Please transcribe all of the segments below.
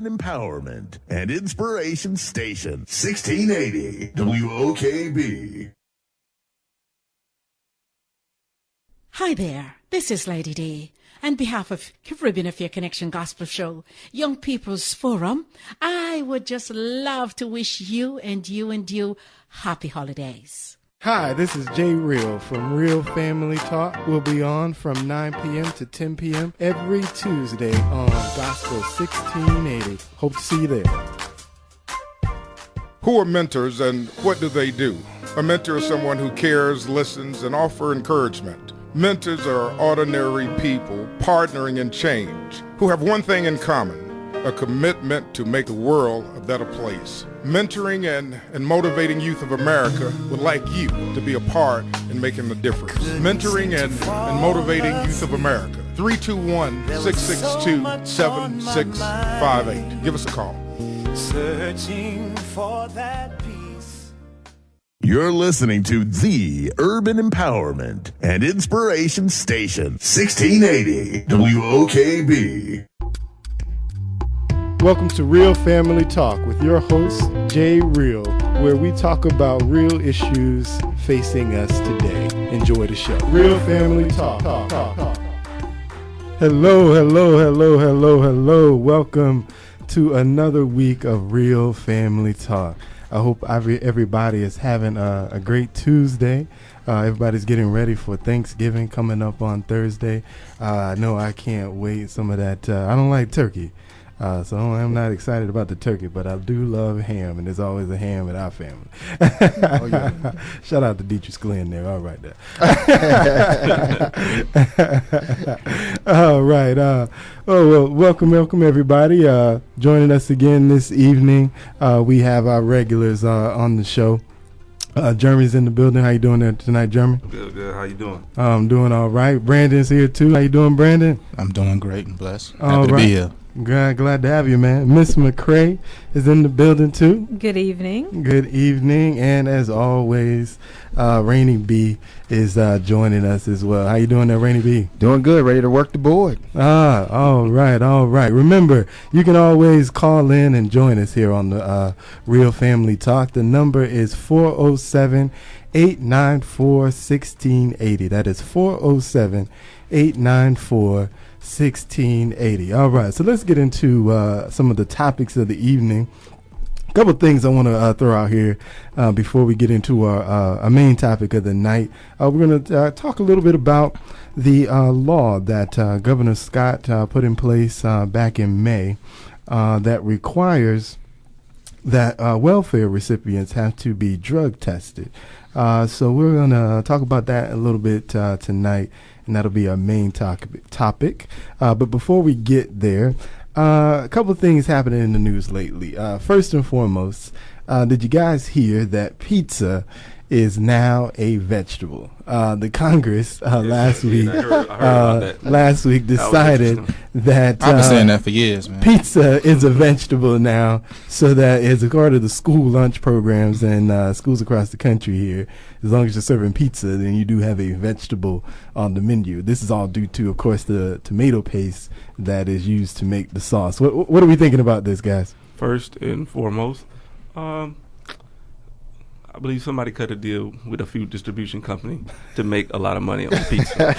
urban empowerment and inspiration station, 1680 WOKB. Hi there, this is Lady D. On behalf of Caribbean Affair Connection Gospel Show, Young People's Forum, I would just love to wish you and you happy holidays. Hi, this is Jay Real from Real Family Talk. We'll be on from 9 p.m. to 10 p.m. every Tuesday on Gospel 1680. Hope to see you there. Who are mentors and what do they do? A mentor is someone who cares, listens, and offers encouragement. Mentors are ordinary people partnering in change who have one thing in common, a commitment to make the world a better place. Mentoring and motivating youth of America would like you to be a part in making a difference. Mentoring and motivating youth of America. 321-662-7658. Give us a call. Searching for that peace. You're listening to the Urban Empowerment and Inspiration Station, 1680 WOKB. Welcome to Real Family Talk with your host, Jay Real, where we talk about real issues facing us today. Enjoy the show. Real Family Talk. Hello. Welcome to another week of Real Family Talk. I hope everybody is having a great Tuesday. Everybody's getting ready for Thanksgiving coming up on Thursday. I know I can't wait. Some of that. I don't like turkey. So I'm not excited about the turkey, but I do love ham, and there's always a ham in our family. Oh, yeah. Shout out to Dietrich Glenn there. All right there. All right. Welcome everybody. Joining us again this evening. We have our regulars on the show. Jeremy's in the building. How you doing there tonight, Jeremy? Good. How you doing? I'm doing all right. Brandon's here too. How you doing, Brandon? I'm doing great and blessed. Happy to be here. Glad to have you, man. Miss McCray is in the building too. Good evening. Good evening, and as always, Rainy B is joining us as well. How you doing there, Rainy B? Doing good. Ready to work the board. All right. Remember, you can always call in and join us here on the Real Family Talk. The number is 407-894-1680. That is 407-894-1680. 1680. All right, so let's get into some of the topics of the evening. A couple of things I want to throw out here before we get into our main topic of the night. We're going to talk a little bit about the law that Governor Scott put in place back in May that requires that welfare recipients have to be drug tested. So we're going to talk about that a little bit tonight, and that'll be our main topic. But before we get there, a couple of things happening in the news lately. First and foremost, did you guys hear that pizza is now a vegetable? The Congress last week decided that I've been saying that for years, man. Pizza is a vegetable now, so that as a part of the school lunch programs and schools across the country here, as long as you're serving pizza, then you do have a vegetable on the menu. This is all due to, of course, the tomato paste that is used to make the sauce. What are we thinking about this, guys? First and foremost, I believe somebody cut a deal with a food distribution company to make a lot of money on pizza.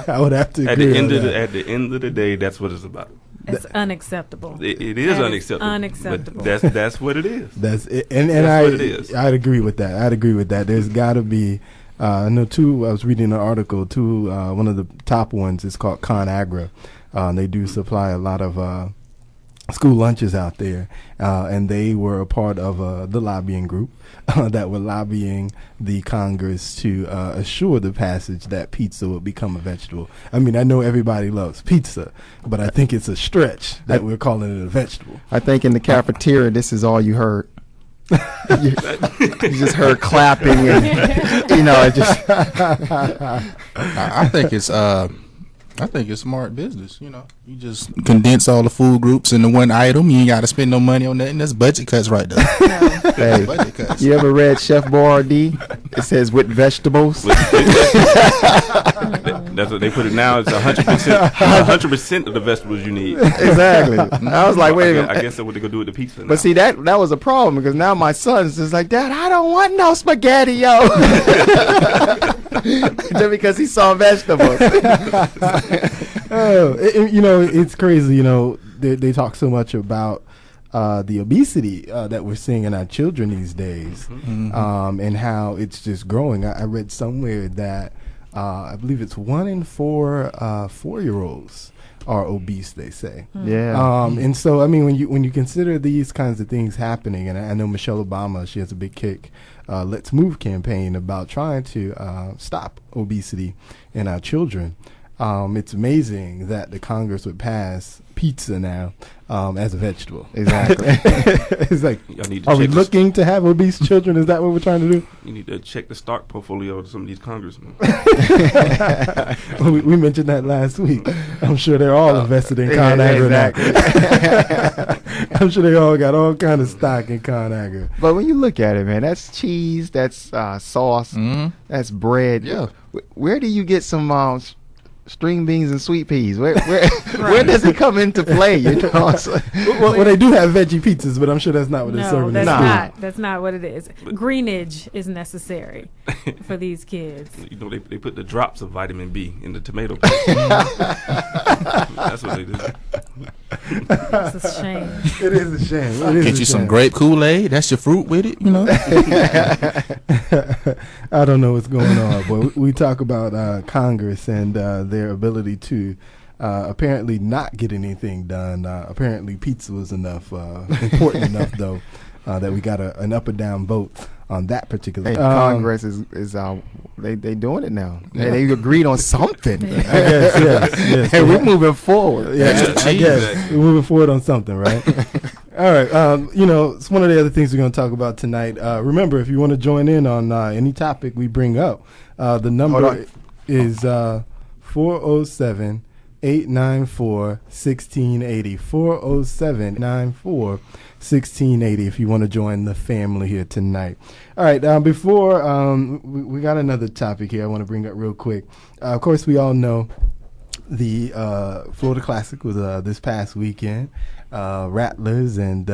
I would have to agree. At the end of the day, that's what it's about. It's unacceptable. It is unacceptable. Unacceptable. But that's what it is. That's it. And that's what it is. I'd agree with that. There's got to be. I know I was reading an article. One of the top ones is called ConAgra. They do supply a lot of school lunches out there, and they were a part of the lobbying group that were lobbying the Congress to assure the passage that pizza would become a vegetable. I mean, I know everybody loves pizza, but I think it's a stretch that we're calling it a vegetable. I think in the cafeteria, this is all you heard. you just heard clapping, and it just. I think it's smart business. You just condense all the food groups into one item. You ain't got to spend no money on nothing. That's budget cuts right there. No. Hey, budget cuts. You ever read Chef Boyardee? It says with vegetables. That's what they put it now. It's 100%. 100% of the vegetables you need. Exactly. I was like, wait a minute. I guess that's what they're gonna do with the pizza. Now. But see, that was a problem because now my son's just like, Dad, I don't want no spaghetti, yo. Just because he saw vegetables. It's crazy. They talk so much about the obesity that we're seeing in our children these days, and how it's just growing. I read somewhere that I believe it's 1 in 4 4-year-olds are obese, they say. Yeah. And so, I mean, when you consider these kinds of things happening, and I know Michelle Obama, she has a big kick, Let's Move campaign about trying to stop obesity in our children. It's amazing that the Congress would pass pizza now as a vegetable. Exactly. It's like, are we looking to have obese children? Is that what we're trying to do? You need to check the stock portfolio of some of these congressmen. we mentioned that last week. I'm sure they're all invested in ConAgra now. I'm sure they all got all kind of stock in ConAgra. But when you look at it, man, that's cheese, that's sauce, that's bread. Yeah. Where do you get some string beans and sweet peas? Where does it come into play? Well, they do have veggie pizzas, but I'm sure that's not what they're serving. That's not what it is. Greenage is necessary for these kids. They put the drops of vitamin B in the tomato paste. That's what they do. It's a shame. It is a shame. Get you some grape Kool-Aid. That's your fruit with it, I don't know what's going on, but we talk about Congress and their ability to apparently not get anything done. Apparently pizza was important enough, though, that we got an up or down vote on that particular. Congress is they doing it now. Yeah. They agreed on something. I guess, yes. And we're moving forward. Yeah, I guess we're moving forward on something, right? All right. It's one of the other things we're going to talk about tonight. Remember, if you want to join in on any topic we bring up, the number is 407 894-1680. 407-894-1680 if you want to join the family here tonight. All right, before we got another topic here I want to bring up real quick. Of course, we all know the Florida Classic was this past weekend. Rattlers and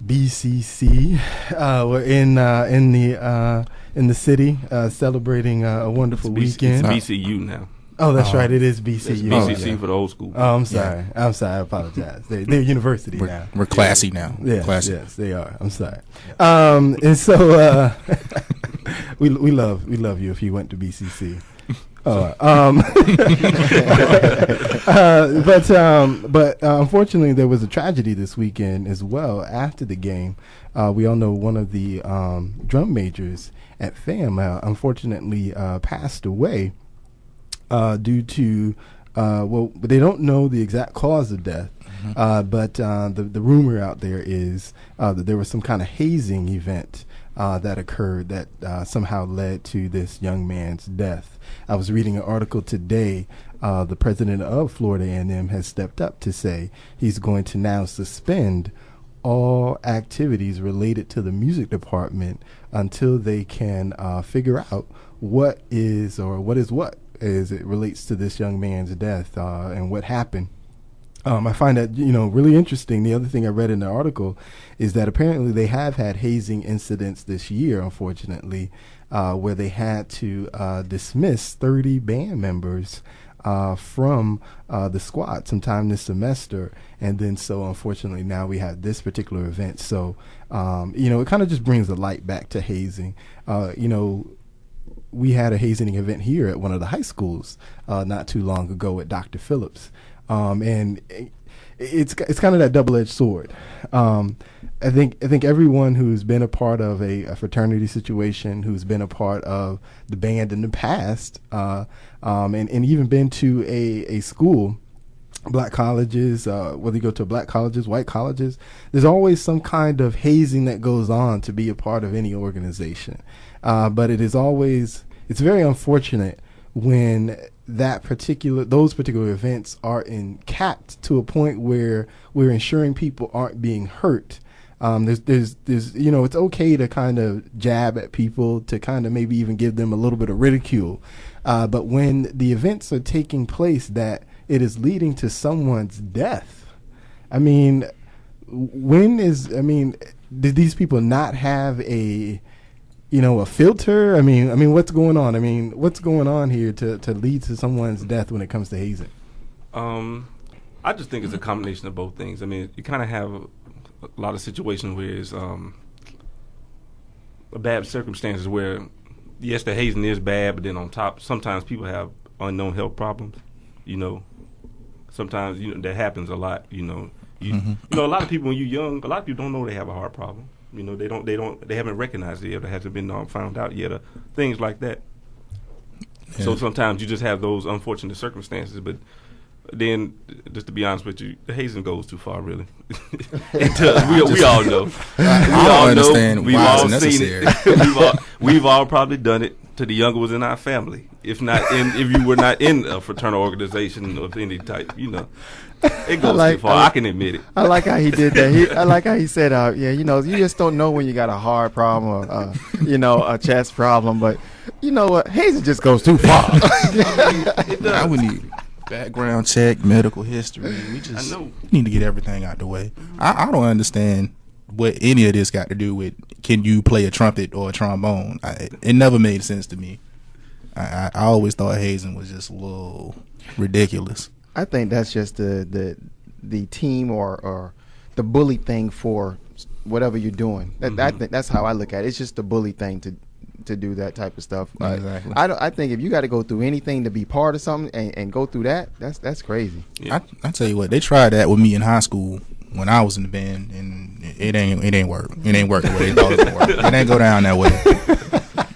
BCC were in the city celebrating a wonderful weekend. It's BCU now. Oh, that's right. It is BCU. It's BCC for the old school. Oh, I'm sorry. Yeah. I'm sorry. I apologize. They're university now. We're classy now. Yes, they are. I'm sorry. And so we love you if you went to BCC. But unfortunately, there was a tragedy this weekend as well. After the game, we all know one of the drum majors at FAM unfortunately passed away due to they don't know the exact cause of death. But the rumor out there is that there was some kind of hazing event that occurred that somehow led to this young man's death. I was reading an article today. The president of Florida A&M has stepped up to say he's going to now suspend all activities related to the music department until they can figure out what is what as it relates to this young man's death and what happened. I find that, really interesting. The other thing I read in the article is that apparently they have had hazing incidents this year, unfortunately, where they had to dismiss 30 band members from the squad sometime this semester. And then so unfortunately now we have this particular event. So, it kind of just brings the light back to hazing. We had a hazing event here at one of the high schools not too long ago at Dr. Phillips. And it's kind of that double-edged sword. I think everyone who's been a part of a fraternity situation, who's been a part of the band in the past, and even been to a school, black colleges, whether you go to black colleges, white colleges, there's always some kind of hazing that goes on to be a part of any organization. But it's very unfortunate when those particular events are capped to a point where we're ensuring people aren't being hurt There's it's okay to kind of jab at people, to kind of maybe even give them a little bit of ridicule. But when the events are taking place that it is leading to someone's death, I mean, did these people not have a filter? I mean, what's going on? I mean, what's going on here to lead to someone's death when it comes to hazing? I just think it's a combination of both things. I mean, you kind of have a lot of situations where it's bad circumstances where, yes, the hazing is bad, but then on top, sometimes people have unknown health problems. Sometimes that happens a lot. A lot of people when you're young, a lot of people don't know they have a heart problem. They haven't recognized it yet. It hasn't been found out yet. Things like that. Yeah. So sometimes you just have those unfortunate circumstances, but then, just to be honest with you, the hazing goes too far, really. It does. We all know. I don't understand why it's necessary. We've all probably done it to the younger ones in our family. If you were not in a fraternal organization of any type, it goes too far. I can admit it. I like how he did that. I like how he said, you just don't know when you got a heart problem or, a chest problem. But you know what? Hazing just goes too far. I would need background check, medical history. We just need to get everything out the way. I don't understand what any of this got to do with can you play a trumpet or a trombone. It never made sense to me. I always thought hazing was just a little ridiculous. I think that's just the team or the bully thing for whatever you're doing. I think that's how I look at it. It's just the bully thing to do that type of stuff. Exactly. I think if you got to go through anything to be part of something and go through that's crazy. Yeah. I tell you what, they tried that with me in high school when I was in the band, and it ain't work. It ain't work the way they thought it would work. It ain't go down that way.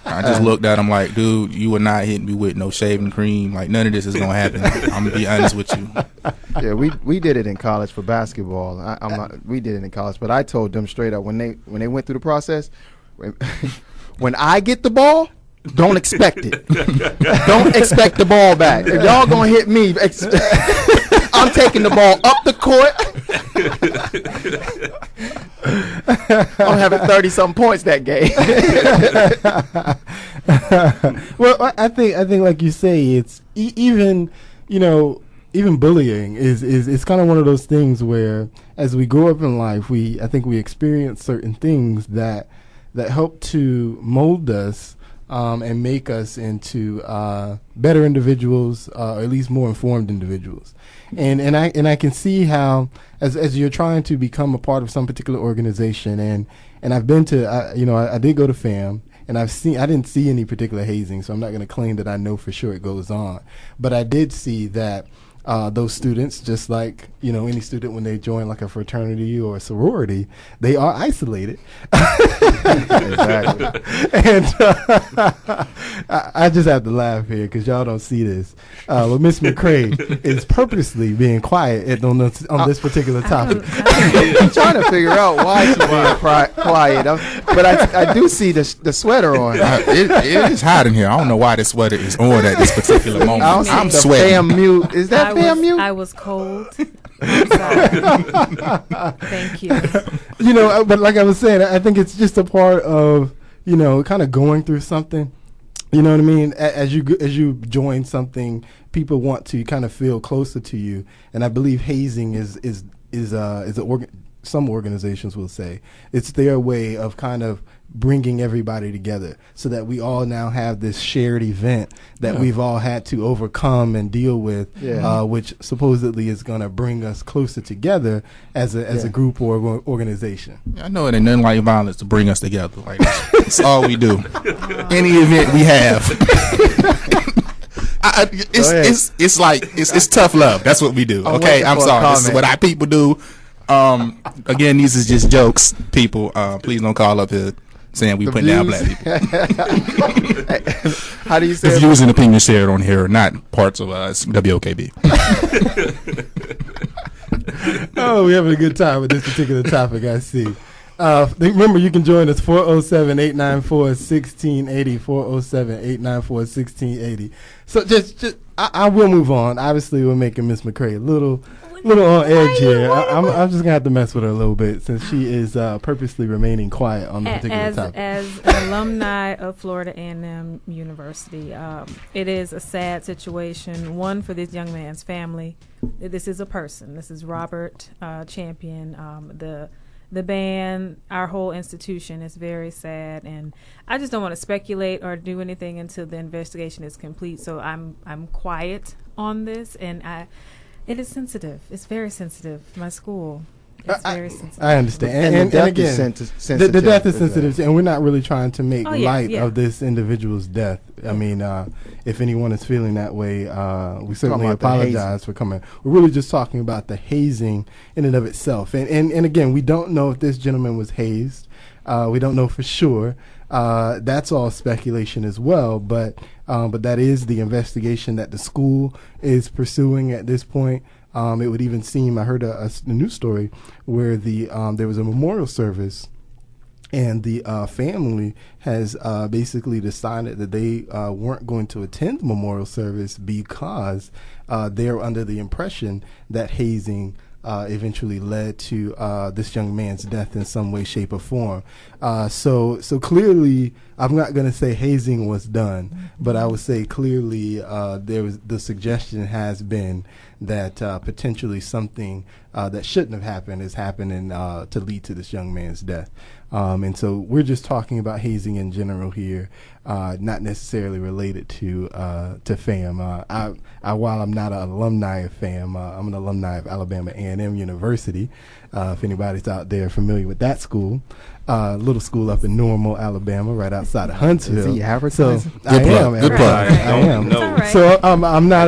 I just looked at him like, dude, you are not hitting me with no shaving cream. Like, none of this is gonna happen. I'm gonna be honest with you. Yeah, we did it in college for basketball. We did it in college, but I told them straight up when they went through the process, when I get the ball, don't expect it. Don't expect the ball back. If y'all gonna hit me, I'm taking the ball up the court. I'm having 30-something points that game. Well, I think like you say, it's even bullying is kind of one of those things where as we grow up in life, I think we experience certain things that help to mold us and make us into better individuals, or at least more informed individuals. And I can see how as you're trying to become a part of some particular organization, and I've been to I did go to FAM, and I didn't see any particular hazing, so I'm not going to claim that I know for sure it goes on, but I did see that those students, just like any student when they join like a fraternity or a sorority, they are isolated. Exactly. And I just have to laugh here because y'all don't see this. But Miss McCray is purposely being quiet on this particular topic. I'm trying to figure out why she's being quiet, but I do see the sweater on. It is hot in here. I don't know why this sweater is on at this particular moment. I'm sweating. Fam mute. Is that fam mute? I was cold. I'm sorry. Thank you. But like I was saying, I think it's just a part of kind of going through something. You know what I mean? As you join something, people want to kind of feel closer to you, and I believe hazing is some organizations will say it's their way of kind of bringing everybody together so that we all now have this shared event that we've all had to overcome and deal with, which supposedly is going to bring us closer together as a group or organization. I know it ain't nothing like violence to bring us together. Like that's all we do. Any event we have. It's tough love. That's what we do. Okay, I'm sorry. This is what our people do. Again, these is just jokes, people. Please don't call up here saying we putting down black people. How do you say? The views and opinions shared on here are not parts of WOKB. Oh, we're having a good time with this particular topic, I see. Remember, you can join us 407-894-1680, 407-894-1680. So just I will move on. Obviously, we're making Miss McCray a little little on edge here. I'm just gonna have to mess with her a little bit since she is purposely remaining quiet on the particular topic. As an alumni of Florida A&M University, it is a sad situation. One, for this young man's family. This is a person. This is Robert Champion. The band, our whole institution is very sad, and I just don't want to speculate or do anything until the investigation is complete. So I'm quiet on this, and it is sensitive. It's very sensitive. My school. It's very sensitive. I understand. And again, the death is sensitive, and we're not really trying to make light of this individual's death. I mean, if anyone is feeling that way, we certainly apologize for coming. We're really just talking about the hazing in and of itself. And again, we don't know if this gentleman was hazed. We don't know for sure. That's all speculation as well, but that is the investigation that the school is pursuing at this point. It would even seem, I heard a news story where there was a memorial service, and the family has basically decided that they weren't going to attend the memorial service because they're under the impression that hazing eventually led to this young man's death in some way, shape, or form. So clearly, I'm not going to say hazing was done, but I would say clearly the suggestion has been that potentially something that shouldn't have happened is happening to lead to this young man's death. And so we're just talking about hazing in general here, not necessarily related to FAM. While I'm not an alumni of FAM, I'm an alumni of Alabama A&M University. If anybody's out there familiar with that school, little school up in Normal, Alabama, right outside of Huntsville. Is he advertising? So I am. Right. So I'm not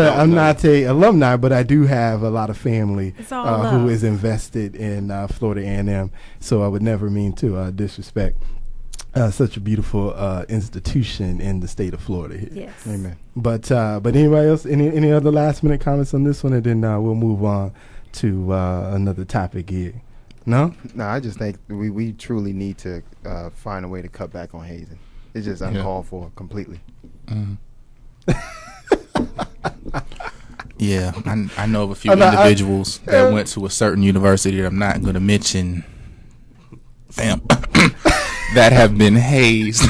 a alumni, but I do have a lot of family who is invested in Florida A&M. So I would never mean to disrespect such a beautiful institution in the state of Florida here. Yes. Amen. But anybody else? Any other last minute comments on this one, and then we'll move on to another topic here. No, I just think we truly need to find a way to cut back on hazing. It's just uncalled for completely. Yeah, I know of a few individuals that went to a certain university that I'm not going to mention that have been hazed.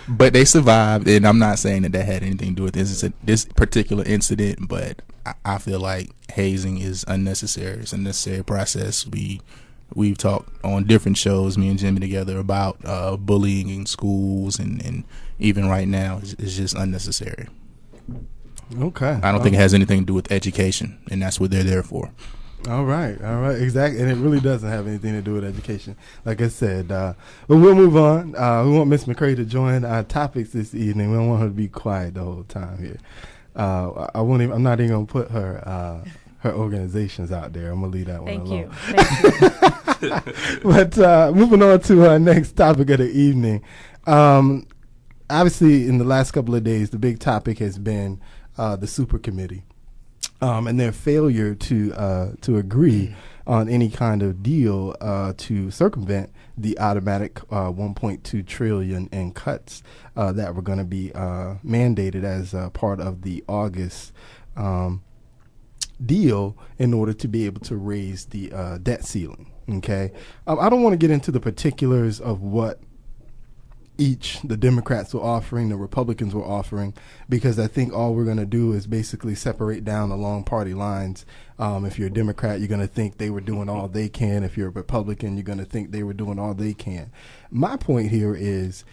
But they survived, and I'm not saying that had anything to do with this particular incident, but I feel like hazing is unnecessary. It's a necessary process. We've talked on different shows, me and Jimmy together, about bullying in schools, and even right now, it's just unnecessary. Okay. I don't think it has anything to do with education, and that's what they're there for. All right, exactly, and it really doesn't have anything to do with education, like I said. But we'll move on. We want Miss McCray to join our topics this evening. We don't want her to be quiet the whole time here. I'm not even gonna put her organizations out there. I'm gonna leave that one alone. Thank you. But moving on to our next topic of the evening. Obviously, in the last couple of days, the big topic has been the super committee. And their failure to agree on any kind of deal to circumvent the automatic $1.2 trillion in cuts that were going to be mandated as part of the August deal in order to be able to raise the debt ceiling. Okay, I don't want to get into the particulars of what the Democrats were offering, the Republicans were offering, because I think all we're going to do is basically separate down along party lines. If you're a Democrat, you're going to think they were doing all they can. If you're a Republican, you're going to think they were doing all they can. My point here is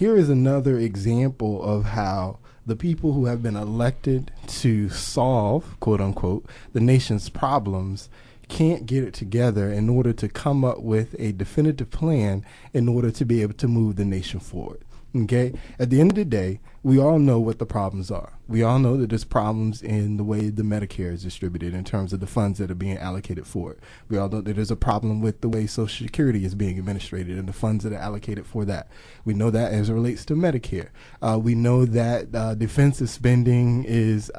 another example of how the people who have been elected to solve, quote unquote, the nation's problems can't get it together in order to come up with a definitive plan in order to be able to move the nation forward. Okay? At the end of the day, we all know what the problems are. We all know that there's problems in the way the Medicare is distributed in terms of the funds that are being allocated for it. We all know that there's a problem with the way Social Security is being administrated and the funds that are allocated for that. We know that as it relates to Medicare. We know that defensive spending is,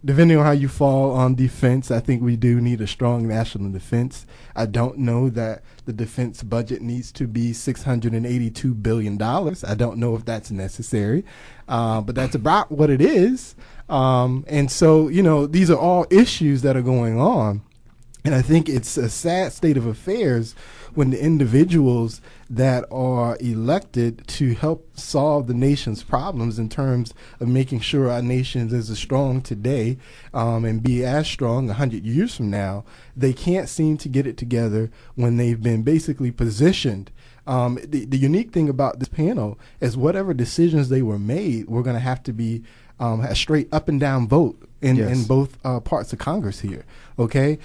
depending on how you fall on defense, I think we do need a strong national defense. I don't know that the defense budget needs to be $682 billion. I don't know if that's necessary, but that's about what it is. And so, these are all issues that are going on. And I think it's a sad state of affairs when the individuals that are elected to help solve the nation's problems in terms of making sure our nation is as strong today and be as strong 100 years from now, they can't seem to get it together when they've been basically positioned. The unique thing about this panel is whatever decisions they were made were going to have to be a straight up and down vote in both parts of Congress here. Okay,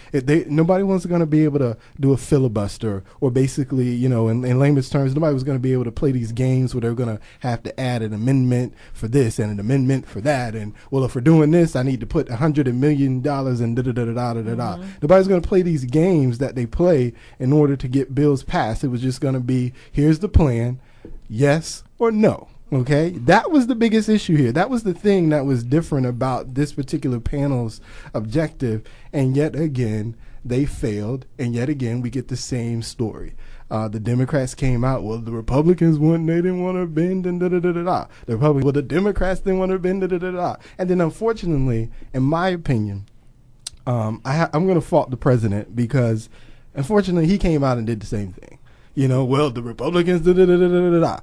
nobody was going to be able to do a filibuster, or basically, in layman's terms, nobody was going to be able to play these games where they're going to have to add an amendment for this and an amendment for that. And well, if we're doing this, I need to put $100 million and da da da da da da da. Nobody's going to play these games that they play in order to get bills passed. It was just going to be, here's the plan, yes or no. Okay, that was the biggest issue here. That was the thing that was different about this particular panel's objective. And yet again, they failed. And yet again, we get the same story. The Democrats came out, well, the Republicans they didn't want to bend and da-da-da-da-da. The Democrats didn't want to bend da-da-da-da. And then unfortunately, in my opinion, I'm going to fault the president because unfortunately he came out and did the same thing. The Republicans da-da-da-da-da-da.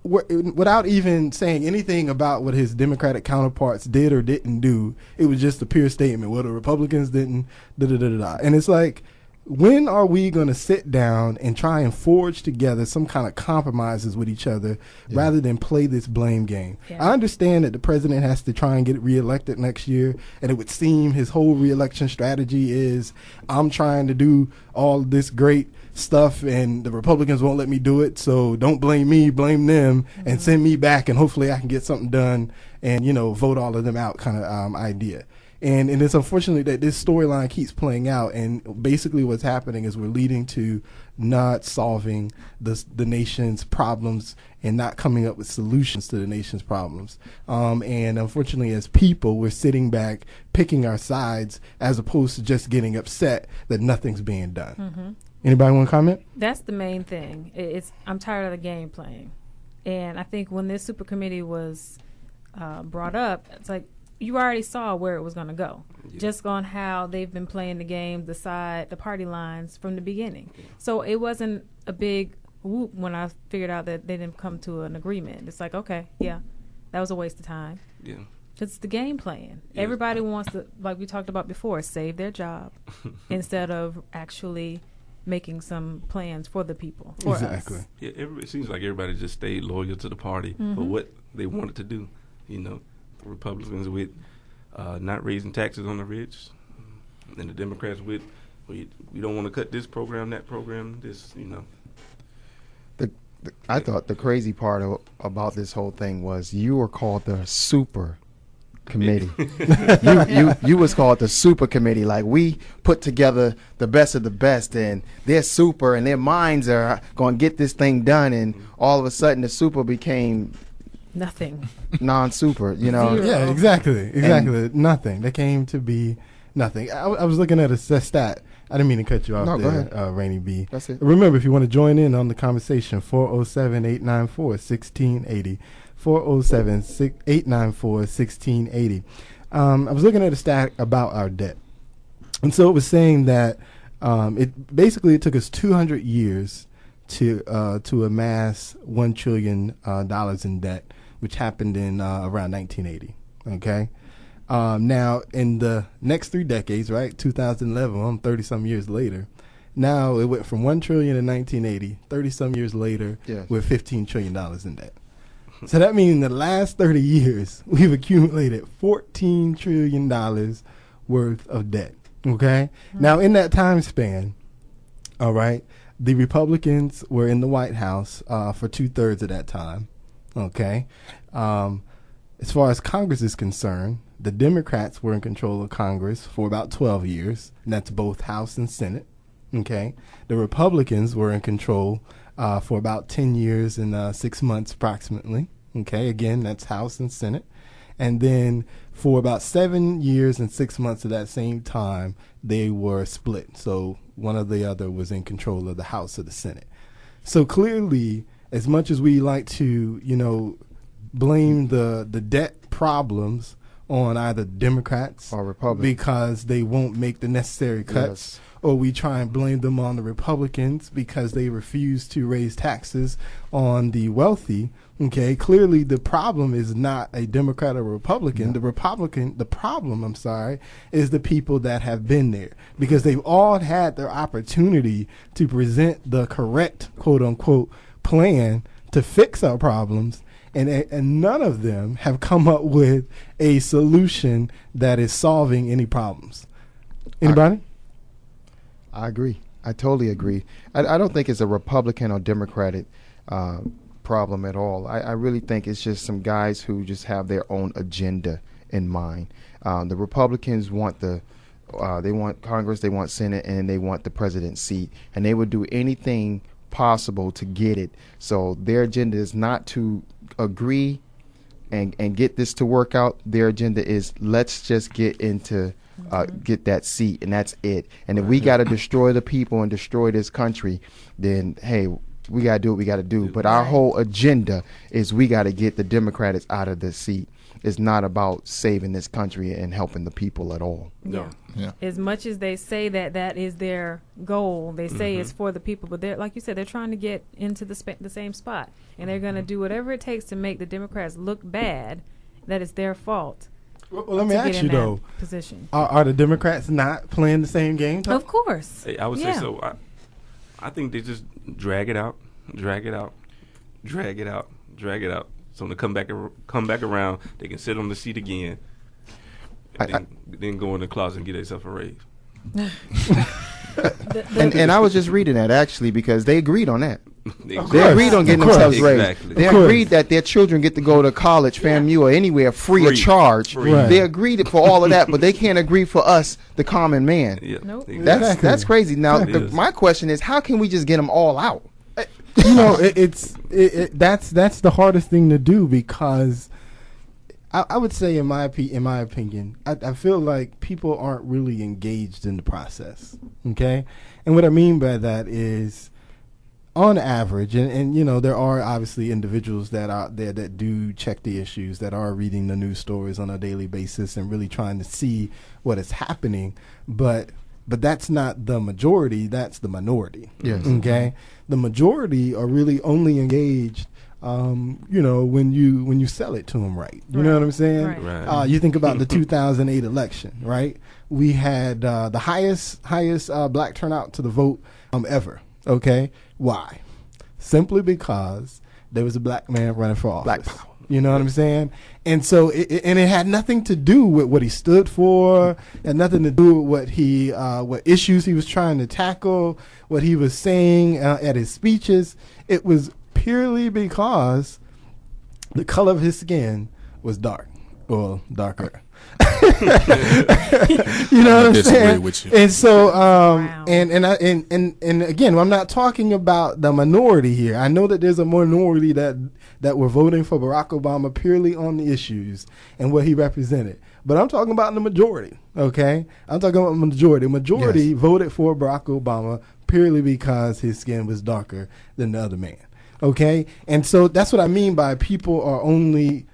Without even saying anything about what his Democratic counterparts did or didn't do, it was just a pure statement. Well, the Republicans didn't, da-da-da-da-da. And it's like, when are we going to sit down and try and forge together some kind of compromises with each other rather than play this blame game? Yeah. I understand that the president has to try and get reelected next year, and it would seem his whole reelection strategy is, I'm trying to do all this great stuff and the Republicans won't let me do it, so don't blame me, blame them, and send me back, and hopefully I can get something done and vote all of them out kind of idea. And it's unfortunate that this storyline keeps playing out, and basically what's happening is we're leading to not solving the nation's problems and not coming up with solutions to the nation's problems. And unfortunately, as people, we're sitting back, picking our sides, as opposed to just getting upset that nothing's being done. Mm-hmm. Anybody want to comment? That's the main thing. I'm tired of the game playing. And I think when this super committee was brought up, it's like, you already saw where it was going to go, just on how they've been playing the game, the party lines from the beginning. So it wasn't a big whoop when I figured out that they didn't come to an agreement. It's like, okay, yeah, that was a waste of time. Yeah. It's the game playing. Yeah. Everybody wants to, like we talked about before, save their job instead of actually making some plans for the people. For exactly. us. Yeah, it seems like everybody just stayed loyal to the party for what they wanted to do, Republicans with not raising taxes on the rich, and the Democrats with we don't want to cut this program, that program, this. I thought the crazy part about this whole thing was you were called the super committee. you was called the super committee. Like, we put together the best of the best, and they're super, and their minds are going to get this thing done, and all of a sudden the super became nothing. Non-super, Zero. Yeah, exactly. Nothing. They came to be nothing. I was looking at a stat. I didn't mean to cut you off there, Rainy B. That's it. Remember, if you want to join in on the conversation, 407-894-1680. 407-894-1680. I was looking at a stat about our debt. And so it was saying that it took us 200 years to amass $1 trillion in debt, which happened in around 1980. Okay. Now, in the next 3 decades, right, 2011, 30-some years later, now it went from $1 trillion in 1980, 30-some years later, we're $15 trillion in debt. So that means in the last 30 years, we've accumulated $14 trillion worth of debt. Okay. Mm-hmm. Now, in that time span, all right, the Republicans were in the White House for 2/3 of that time. Okay. As far as Congress is concerned, the Democrats were in control of Congress for about 12 years, and that's both House and Senate. Okay. The Republicans were in control for about 10 years and 6 months approximately. Okay. Again, that's House and Senate. And then for about 7 years and 6 months of that same time, they were split. So one or the other was in control of the House or the Senate. So clearly, as much as we like to, blame the debt problems on either Democrats or Republicans because they won't make the necessary cuts, or we try and blame them on the Republicans because they refuse to raise taxes on the wealthy. Okay, clearly the problem is not a Democrat or Republican. The problem, is the people that have been there, because they've all had their opportunity to present the correct, quote unquote, plan to fix our problems. And none of them have come up with a solution that is solving any problems. Anybody? I agree. I totally agree. I don't think it's a Republican or Democratic problem at all. I really think it's just some guys who just have their own agenda in mind. The Republicans want they want Congress, they want Senate, and they want the president's seat, and they would do anything possible to get it. So their agenda is not to agree and get this to work out. Their agenda is, let's just get into get that seat, and that's it. And if we got to destroy the people and destroy this country, then hey, we got to do what we got to do. But our whole agenda is we got to get the Democrats out of this seat. It's not about saving this country and helping the people at all. Yeah. As much as they say that is their goal, they say it's for the people, but they're, like you said, they're trying to get into the same spot, and they're going to do whatever it takes to make the Democrats look bad, that it's their fault. Well, let me ask you though, position. Are the Democrats not playing the same game? Of course. I would say so. I think they just drag it out. So when they come back around, they can sit on the seat again, and then go in the closet and get themselves a raise. And I was just reading that actually, because they agreed on that. They agreed on getting themselves raised. They agreed that their children get to go to college, FAMU, or anywhere free of charge. Right. They agreed for all of that, but they can't agree for us, the common man. Nope. That's crazy. Now, my question is, how can we just get them all out? That's the hardest thing to do, because I would say in my opinion, I feel like people aren't really engaged in the process. Okay, and what I mean by that is, on average, and there are obviously individuals that are there that do check the issues, that are reading the news stories on a daily basis and really trying to see what is happening, but that's not the majority, that's the minority. Yes. Okay? The majority are really only engaged when you sell it to them right. You know what I'm saying? Right. You think about the 2008 election, right? We had the highest black turnout to the vote ever. Okay? Why? Simply because there was a black man running for office. Black power. You know what I'm saying? And so it had nothing to do with what he stood for, and nothing to do with what issues he was trying to tackle, what he was saying at his speeches. It was purely because the color of his skin was dark, or darker. You know what I'm saying? With you. And so, Wow. and again, I'm not talking about the minority here. I know that there's a minority that were voting for Barack Obama purely on the issues and what he represented. But I'm talking about the majority, okay? I'm talking about the majority. The majority voted for Barack Obama purely because his skin was darker than the other man, okay? And so that's what I mean by people are only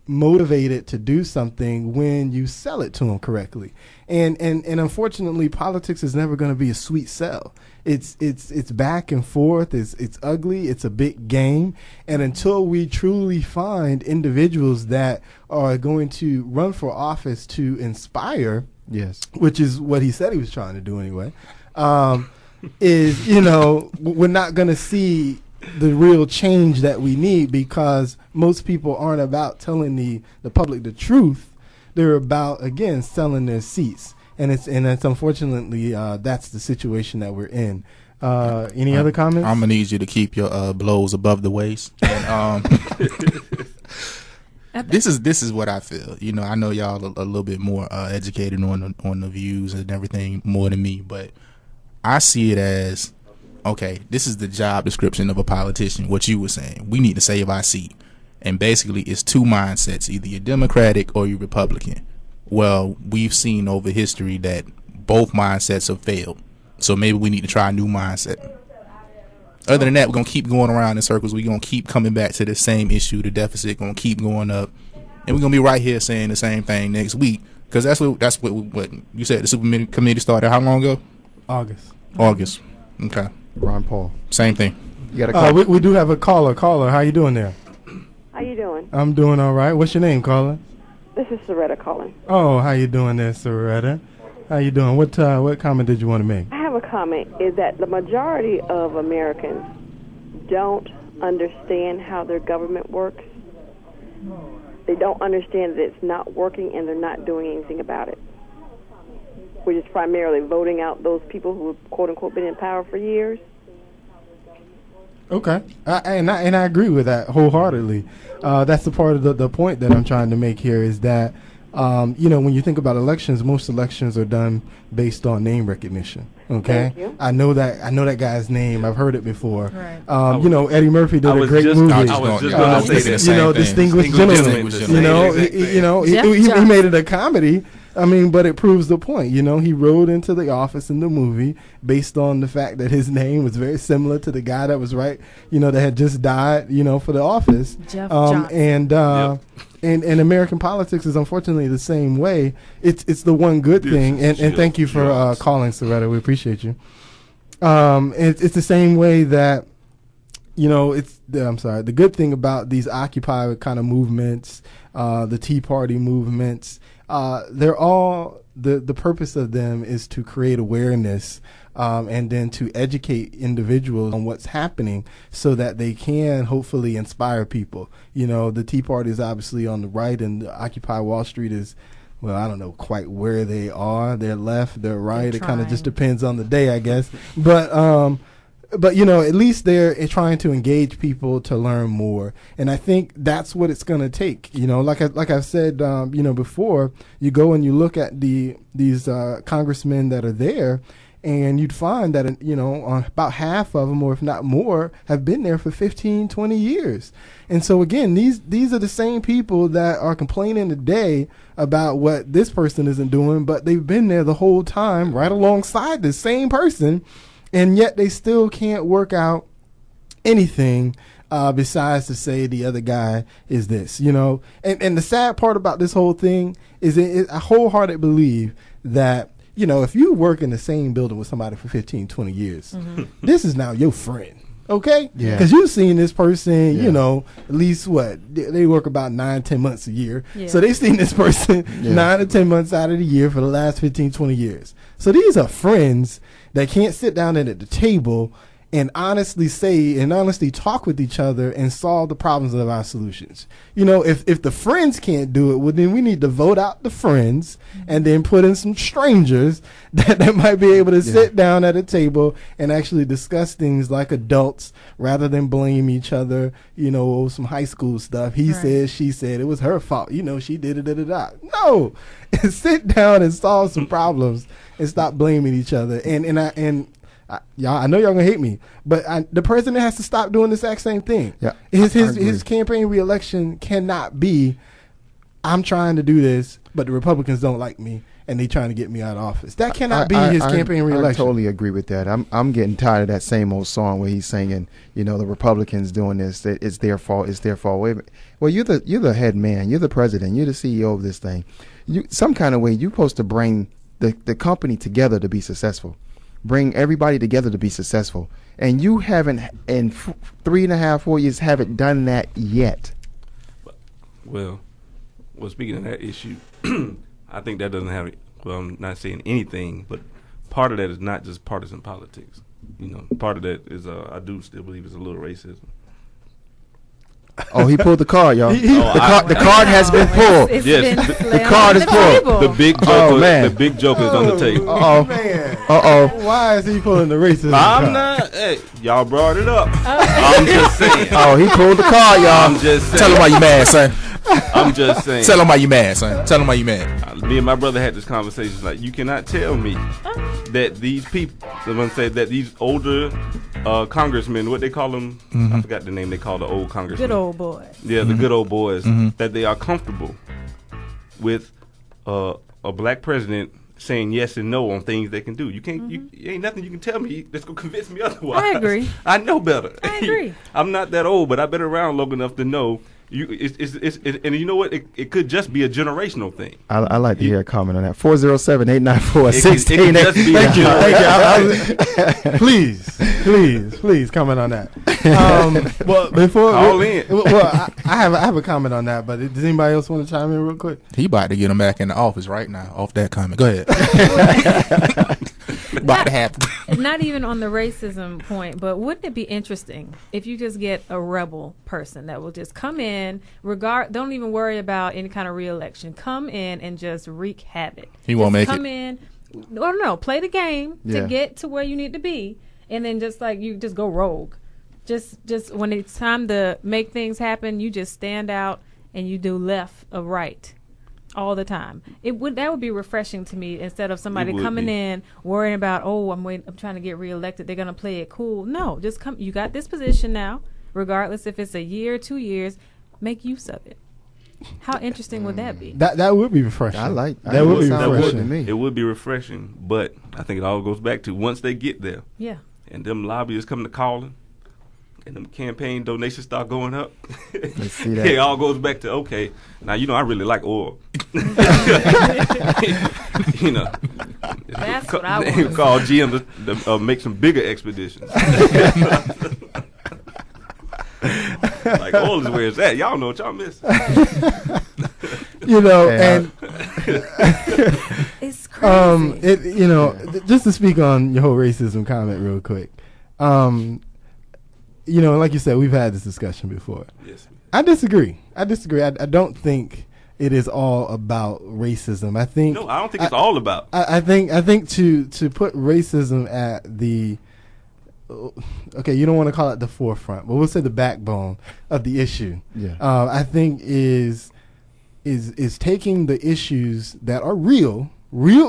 motivated to do something when you sell it to them correctly. And unfortunately, politics is never going to be a sweet sell. It's back and forth. It's ugly. It's a big game. And until we truly find individuals that are going to run for office to inspire, which is what he said he was trying to do anyway, we're not going to see the real change that we need, because most people aren't about telling the public the truth. They're about, again, selling their seats, and it's unfortunately that's the situation that we're in. Any other comments? I'm gonna need you to keep your blows above the waist. And, this is what I feel. I know y'all a little bit more educated on the views and everything more than me, but I see it as, okay, this is the job description of a politician. What you were saying, we need to save our seat, And basically, it's two mindsets: either you're Democratic or you're Republican. Well, we've seen over history that both mindsets have failed. So maybe we need to try a new mindset. Other than that, we're going to keep going around in circles. We're going to keep coming back to the same issue. The deficit going to keep going up. And we're going to be right here saying the same thing next week. Because that's what you said the super committee started how long ago? August. Okay. Ron Paul. Same thing. You got a call? We do have a caller. Caller, how you doing there? How you doing? I'm doing all right. What's your name, caller? This is Soretta calling. Oh, how you doing there, Soretta? How you doing? What comment did you want to make? I have a comment. Is that the majority of Americans don't understand how their government works. They don't understand that it's not working and they're not doing anything about it. We're just primarily voting out those people who have, quote unquote, been in power for years. Okay, and I agree with that wholeheartedly. That's the part of the point that I'm trying to make here is that when you think about elections, most elections are done based on name recognition. Okay, Thank you. I know that guy's name. I've heard it before. Right. Eddie Murphy did a great movie. I was just going to say the same thing. Distinguished Gentleman. He made it a comedy. I mean, but it proves the point. He rode into the office in the movie based on the fact that his name was very similar to the guy that was that had just died, for the office. Jeff Johnson. And American politics is unfortunately the same way. It's the one good thing. And thank you for calling, Soretta. We appreciate you. It's the same way that, the good thing about these Occupy kind of movements, the Tea Party movements, they're all the purpose of them is to create awareness and then to educate individuals on what's happening so that they can hopefully inspire people. The Tea Party is obviously on the right and the Occupy Wall Street is, well, I don't know quite where they are. They're left, they're right. It kind of just depends on the day, I guess. But at least they're trying to engage people to learn more, and I think that's what it's going to take. Like I've said, before, you go and you look at these congressmen that are there, and you'd find that about half of them, or if not more, have been there for 15, 20 years. And so again, these are the same people that are complaining today about what this person isn't doing, but they've been there the whole time, right alongside the same person. And yet they still can't work out anything besides to say the other guy is this, And the sad part about this whole thing is I wholeheartedly believe that, if you work in the same building with somebody for 15, 20 years, this is now your friend. Okay? Yeah. Because you've seen this person, at least they work about 9-10 months a year. Yeah. So they've seen this person 9 to 10 months out of the year for the last 15, 20 years. So these are friends that can't sit down at the table and honestly talk with each other and solve the problems of our solutions. If the friends can't do it, well, then we need to vote out the friends and then put in some strangers that might be able to sit down at a table and actually discuss things like adults rather than blame each other, some high school stuff. He said, she said, it was her fault. She did it. No, sit down and solve some problems and stop blaming each other. Y'all, I know y'all gonna hate me, but the president has to stop doing the exact same thing. Yeah, his campaign reelection cannot be, I'm trying to do this, but the Republicans don't like me and they trying to get me out of office. That cannot be his campaign reelection. I totally agree with that. I'm getting tired of that same old song where he's singing, the Republicans doing this. It's their fault. It's their fault. Wait a minute. Well, you're the head man. You're the president. You're the CEO of this thing. Some kind of way you're supposed to bring the company together to be successful. Bring everybody together to be successful. And you haven't, in 3.5, 4 years, haven't done that yet. Well, speaking of that issue, I think that doesn't have, I'm not saying anything, but part of that is not just partisan politics. Part of that is, I do still believe it's a little racism. Oh, he pulled the card, y'all. The card has been pulled. The card is pulled. The big joker. The big joker is on the table. Why is he pulling the racism? I'm not. Hey, y'all brought it up. I'm just saying. Oh, he pulled the card, y'all. I'm just saying. Tell him why you mad, son. I'm just saying. Tell them why you mad, son. Tell them why you mad. Me and my brother had this conversation. Like, you cannot tell me that these people, I'm gonna say that these older congressmen, what they call them, I forgot the name they call the old congressmen. Good old boys. Yeah, the good old boys, that they are comfortable with a black president saying yes and no on things they can do. You can't. You ain't nothing you can tell me that's gonna convince me otherwise. I agree. I know better. I agree. I'm not that old, but I've been around long enough to know. And you know what? It could just be a generational thing. I like to hear a comment on that. 407-894-1680. Thank you. Please comment on that. Well, before call in. Well, I have a comment on that, but does anybody else want to chime in real quick? He about to get him back in the office right now off that comment. Go ahead. About to happen. Not even on the racism point, but wouldn't it be interesting if you just get a rebel person that will just come in, don't even worry about any kind of re-election, come in and just wreak havoc. He won't make it. Come in, or no, play the game to get to where you need to be, and then just like you just go rogue. Just when it's time to make things happen, you just stand out and you do left or right all the time. That would be refreshing to me instead of somebody coming in worrying about, I'm trying to get reelected. They're gonna play it cool. No, just come. You got this position now, regardless if it's a year, 2 years. Make use of it. How interesting would that be? That would be refreshing. That would be refreshing to me. It would be refreshing, but I think it all goes back to once they get there. Yeah. And them lobbyists come to calling, and them campaign donations start going up. Let's see that. It all goes back to, okay, now I really like oil. That's what I want. They call GM to make some bigger expeditions. Like, oil is where it's at. Y'all know what y'all miss. And it's crazy. Just to speak on your whole racism comment real quick. Like you said, we've had this discussion before. Yes. I disagree. I don't think it is all about racism. I think I don't think it's all about. I think to put racism at the you don't want to call it the forefront, but we'll say the backbone of the issue. Yeah. I think is taking the issues that are real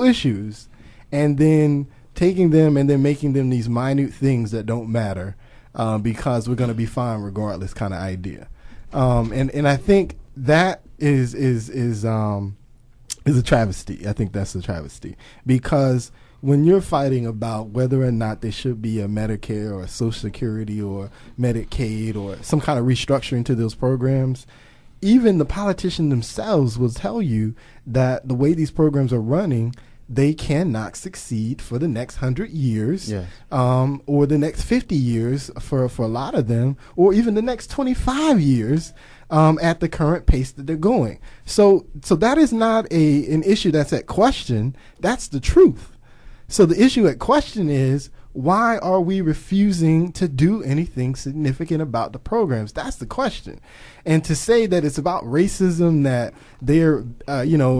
issues, and then taking them and then making them these minute things that don't matter. Because we're going to be fine regardless kind of idea. And I think that is a travesty. I think that's a travesty. Because when you're fighting about whether or not there should be a Medicare or a Social Security or Medicaid or some kind of restructuring to those programs, even the politicians themselves will tell you that the way these programs are running, they cannot succeed for the next 100 years, or the next 50 years for a lot of them, or even the next 25 years at the current pace that they're going. So that is not an issue that's at question. That's the truth. So the issue at question is, why are we refusing to do anything significant about the programs? That's the question. And to say that it's about racism that they're,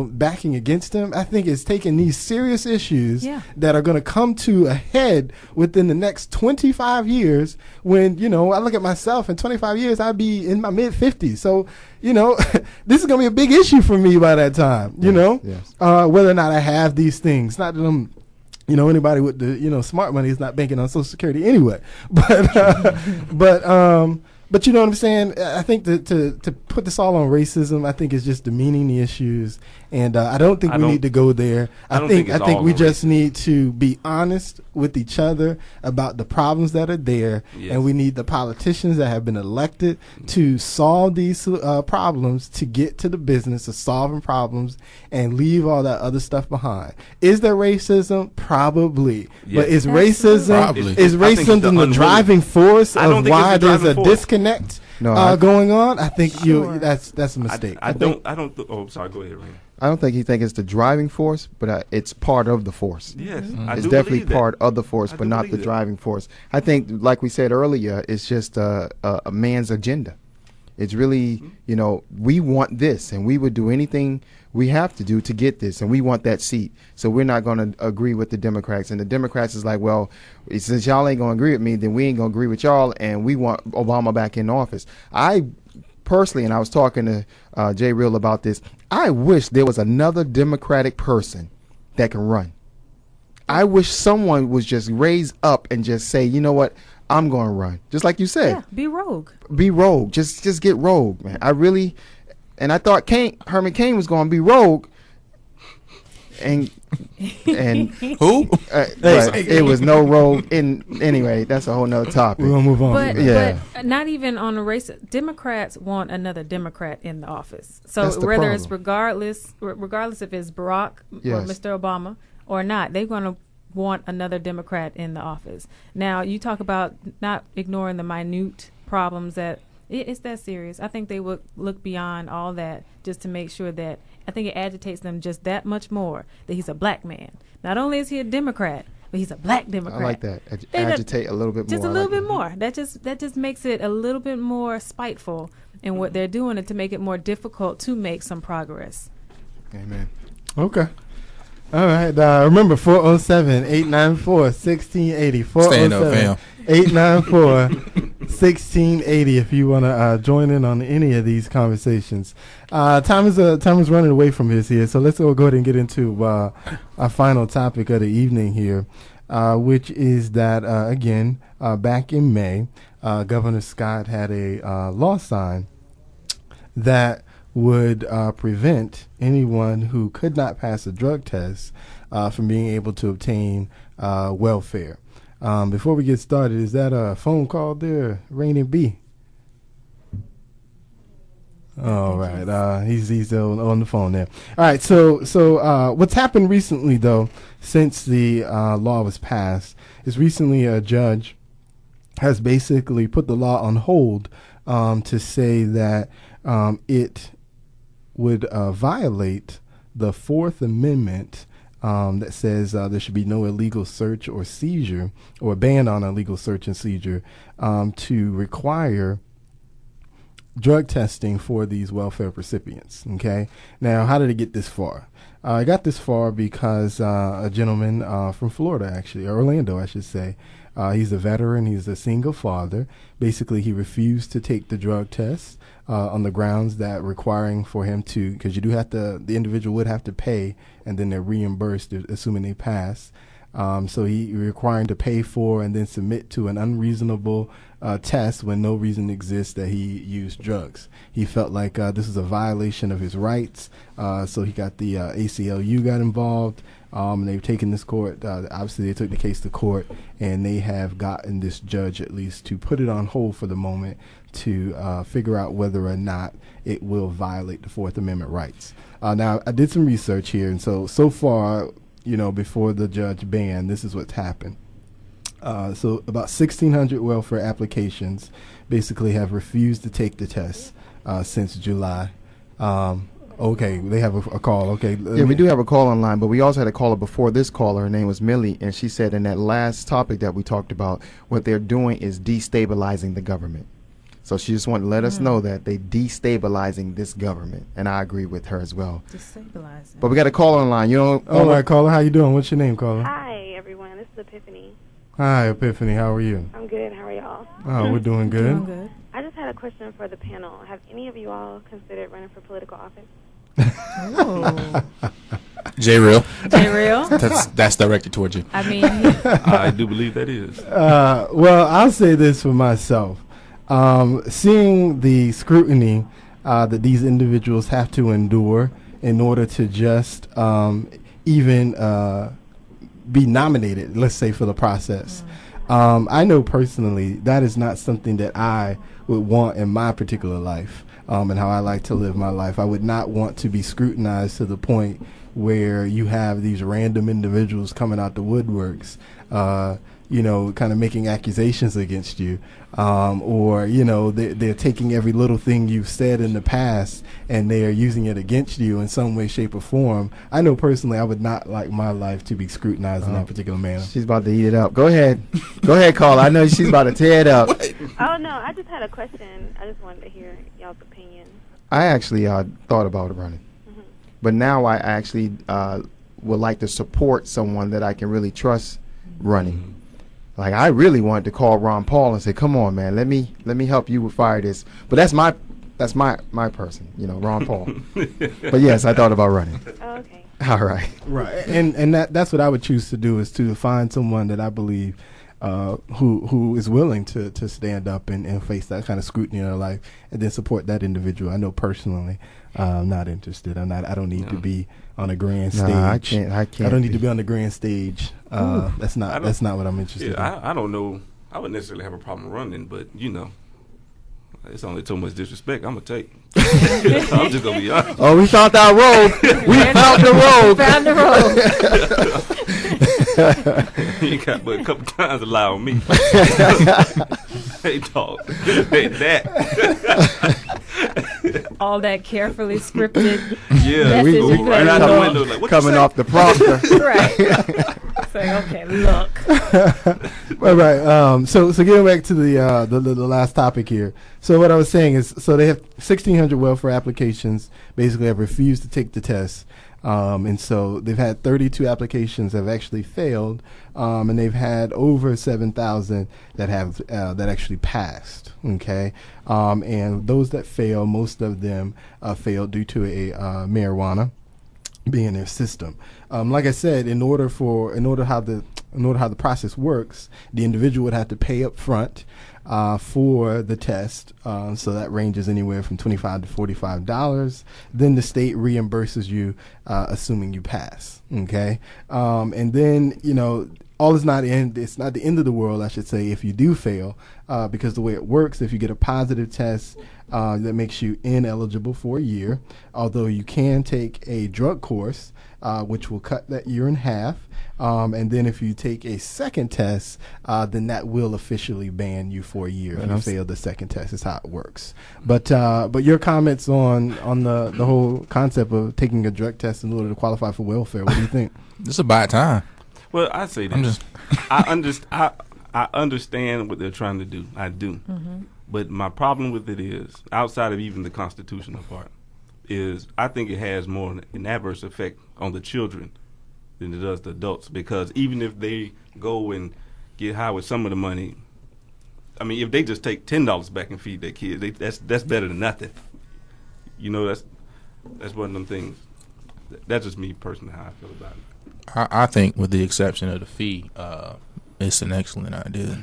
backing against them, I think it's taking these serious issues that are going to come to a head within the next 25 years when, I look at myself in 25 years, I'll be in my mid-50s. So, this is going to be a big issue for me by that time, whether or not I have these things. Not that I'm anybody with the, smart money is not banking on Social Security anyway. But you know what I'm saying? I think to put this all on racism, I think is just demeaning the issues. And I don't think we need to go there. I think we just need to be honest with each other about the problems that are there. Yes. And we need the politicians that have been elected to solve these problems, to get to the business of solving problems and leave all that other stuff behind. Is there racism? Probably. Yes. But is racism the driving force of why there's a disconnect going on? I think that's a mistake. Sorry, go ahead, Raina. I don't think he thinks it's the driving force, but it's part of the force. Yes, it's definitely part of the force, but not the driving force. I think, like we said earlier, it's just a man's agenda. It's really, we want this, and we would do anything we have to do to get this, and we want that seat. So we're not going to agree with the Democrats. And the Democrats is like, well, since y'all ain't going to agree with me, then we ain't going to agree with y'all, and we want Obama back in office. I personally, and I was talking to Jay Real about this, I wish there was another Democratic person that can run. I wish someone was just raise up and just say, you know what, I'm going to run. Just like you said. Yeah, be rogue. Be rogue. Just get rogue, man. I really, and I thought Herman Cain was going to be rogue. And who? But it was no rogue. Anyway, that's a whole nother topic. We're gonna move on. But not even on the race. Democrats want another Democrat in the office. So whether it's regardless if it's Barack or Mr. Obama or not, they're going to want another Democrat in the office. Now, you talk about not ignoring the minute problems that it's that serious. I think they would look beyond all that just to make sure that I think it agitates them just that much more that he's a black man. Not only is he a Democrat, but he's a black Democrat. I like that. Agitate a little bit more. Just a little bit more. That just makes it a little bit more spiteful in what they're doing and to make it more difficult to make some progress. Amen. Okay. All right. Remember 407-894-1680. Stand up, fam. 894-1680 if you want to join in on any of these conversations. Time is running away from us here, so let's go ahead and get into our final topic of the evening here, which is that, again, back in May, Governor Scott had a law signed that would prevent anyone who could not pass a drug test from being able to obtain welfare. Before we get started, is that a phone call there, Rainy B? All right, he's on the phone there. All right, so what's happened recently, though, since the law was passed, is recently a judge has basically put the law on hold to say that it would violate the Fourth Amendment that says there should be no illegal search or seizure or a ban on illegal search and seizure to require drug testing for these welfare recipients. Okay. Now, how did it get this far? I got this far because a gentleman from Florida, actually, Orlando, I should say, he's a veteran. He's a single father. Basically, he refused to take the drug test on the grounds that requiring for him to, because you do have to, the individual would have to pay, and then they're reimbursed, assuming they pass. So he requiring to pay for and then submit to an unreasonable test when no reason exists that he used drugs. He felt like this is a violation of his rights, so he got the ACLU got involved. And they've taken this court. Obviously, they took the case to court, and they have gotten this judge at least to put it on hold for the moment to figure out whether or not it will violate the Fourth Amendment rights. Now, I did some research here, and so far, before the judge banned, this is what's happened. So about 1,600 welfare applications basically have refused to take the test since July. Okay, they have a call. Okay. Yeah, we do have a call online, but we also had a caller before this caller. Her name was Millie, and she said in that last topic that we talked about, what they're doing is destabilizing the government. So she just wanted to let us know that they destabilizing this government, and I agree with her as well. Destabilizing. But we got a caller online. All right, caller. How you doing? What's your name, caller? Hi, everyone. This is Epiphany. Hi, Epiphany. How are you? I'm good. How are y'all? Oh, we're doing good. Doing good. I just had a question for the panel. Have any of you all considered running for political office? Oh. J Real. That's directed towards you. I mean, I do believe that is. Well, I'll say this for myself. Seeing the scrutiny that these individuals have to endure in order to just even be nominated, let's say, for the process. I know personally that is not something that I would want in my particular life. And how I like to live my life. I would not want to be scrutinized to the point where you have these random individuals coming out the woodworks, kind of making accusations against you, or they're taking every little thing you've said in the past and they are using it against you in some way, shape, or form. I know personally I would not like my life to be scrutinized in that particular manner. She's about to eat it up. Go ahead, caller. I know she's about to tear it up. Oh no, I just had a question. I just wanted to hear y'all's opinion. I actually thought about running, but now I actually would like to support someone that I can really trust running. Like, I really wanted to call Ron Paul and say, come on, man, let me help you fire this. But that's my That's my person, Ron Paul. But yes, I thought about running. Oh, okay. All right. Right, and that's what I would choose to do, is to find someone that I believe who is willing to stand up and face that kind of scrutiny in their life, and then support that individual. I know personally, I'm not interested. I don't need to be on a grand stage. I can't. I don't need to be on the grand stage. That's not what I'm interested in. I don't know. I wouldn't necessarily have a problem running, but it's only so much disrespect I'm gonna take. I'm just gonna be honest. Oh, we found our road. We found the road. Found the road. You got but a couple times to lie on me. Hey, dog. Hey, that. All that carefully scripted. Yeah, we message you right played out the on. window. Like, what Coming you say? off the prompter. Right. Saying, okay, look. Right. So getting back to the last topic here. So what I was saying is, so they have 1,600 welfare applications. Basically, have refused to take the test, and so they've had 32 applications that have actually failed, and they've had over 7,000 that have that actually passed. Okay, and those that fail, most of them failed due to a marijuana being in their system. Like I said, in order how the process works, the individual would have to pay up front for the test. So that ranges anywhere from $25 to $45. Then the state reimburses you, assuming you pass. Okay, and then it's not the end of the world, I should say, if you do fail, because the way it works, if you get a positive test, that makes you ineligible for a year, although you can take a drug course, which will cut that year in half. And then if you take a second test, then that will officially ban you for a year if you fail the second test. Is how it works. But your comments on the whole concept of taking a drug test in order to qualify for welfare, what do you think? It's about time. Well, I say this. I understand what they're trying to do. I do. Mm-hmm. But my problem with it is, outside of even the constitutional part, is I think it has more an adverse effect on the children than it does the adults. Because even if they go and get high with some of the money, I mean, if they just take $10 back and feed their kids, that's better than nothing. That's one of them things. That's just me personally, how I feel about it. I think, with the exception of the fee, it's an excellent idea,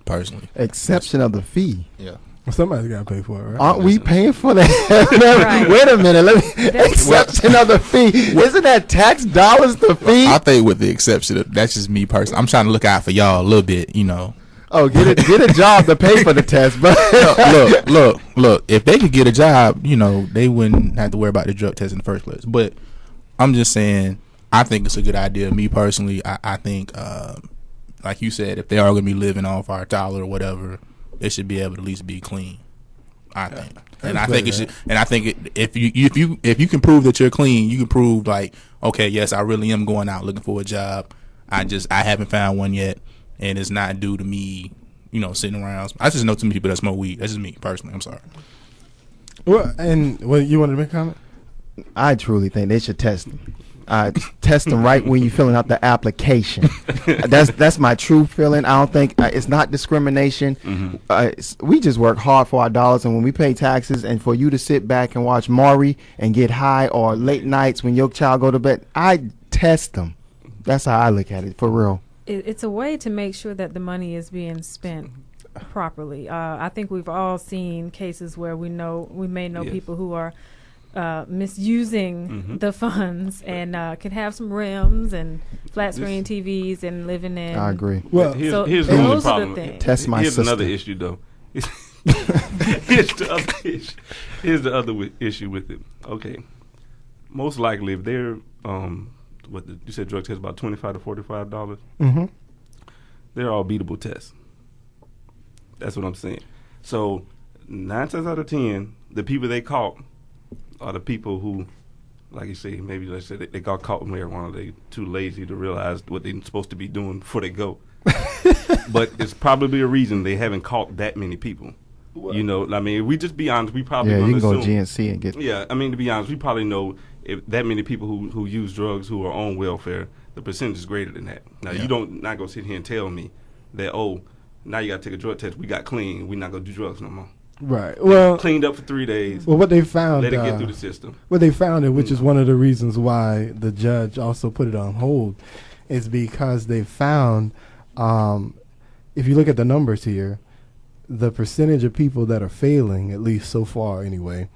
personally. Exception of the fee? Yeah. Well, somebody's got to pay for it, right? Aren't we paying for that? Right. Wait a minute. Exception of the fee. Isn't that tax dollars, the fee? I think, with the exception of, that's just me personally. I'm trying to look out for y'all a little bit, Oh, get a job to pay for the test. But look. If they could get a job, they wouldn't have to worry about the drug test in the first place. But I'm just saying, I think it's a good idea. Me personally, I think, like you said, if they are going to be living off our dollar or whatever, they should be able to at least be clean. I think, and I think it should. And I think if you can prove that you're clean, you can prove, like, okay, yes, I really am going out looking for a job. I haven't found one yet, and it's not due to me, sitting around. I just know too many people that smoke weed. That's just me personally. I'm sorry. Well, you wanted to make a comment? I truly think they should test them. Test them right when you're filling out the application. That's my true feeling. I don't think it's not discrimination. Mm-hmm. We just work hard for our dollars, and when we pay taxes, and for you to sit back and watch Maury and get high, or late nights when your child go to bed, I test them. That's how I look at it, for real. It's a way to make sure that the money is being spent properly. I think we've all seen cases where we may know people who are misusing the funds and can have some rims and flat screen TVs and living in. I agree. Well, here's the only problem. Test my Here's system. Another issue, though. Here's the other issue with it. Okay, most likely if they're you said drug test about $25 to $45. Mm-hmm. They're all beatable tests. That's what I'm saying. So 9 times out of 10, the people they caught are the people who, like you say, maybe let's say they got caught with marijuana. They too lazy to realize what they're supposed to be doing before they go. But it's probably a reason they haven't caught that many people. What? I mean, if we just be honest, we probably you can assume, go GNC and get. Yeah, I mean, to be honest, we probably know if that many people who use drugs who are on welfare, the percentage is greater than that. Now, you not gonna sit here and tell me that, now you got to take a drug test. We got clean. We're not gonna do drugs no more. Right. Well, cleaned up for 3 days. Well, what they found, let it get through the system. What they found, and which is one of the reasons why the judge also put it on hold, is because they found, if you look at the numbers here, the percentage of people that are failing, at least so far anyway,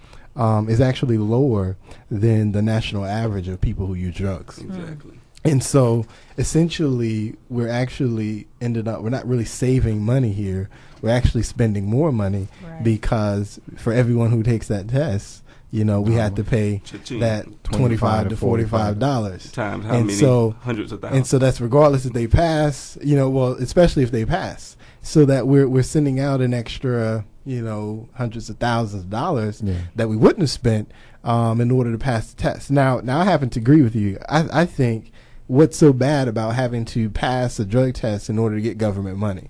is actually lower than the national average of people who use drugs. Exactly. And so essentially we're not really saving money here. We're actually spending more money because for everyone who takes that test, we had to pay that $25 to $45 times how many hundreds of thousands. And so that's regardless if they pass, especially if they pass, so that we're sending out an extra, hundreds of thousands of dollars that we wouldn't have spent in order to pass the test. Now I happen to agree with you. I think what's so bad about having to pass a drug test in order to get government money?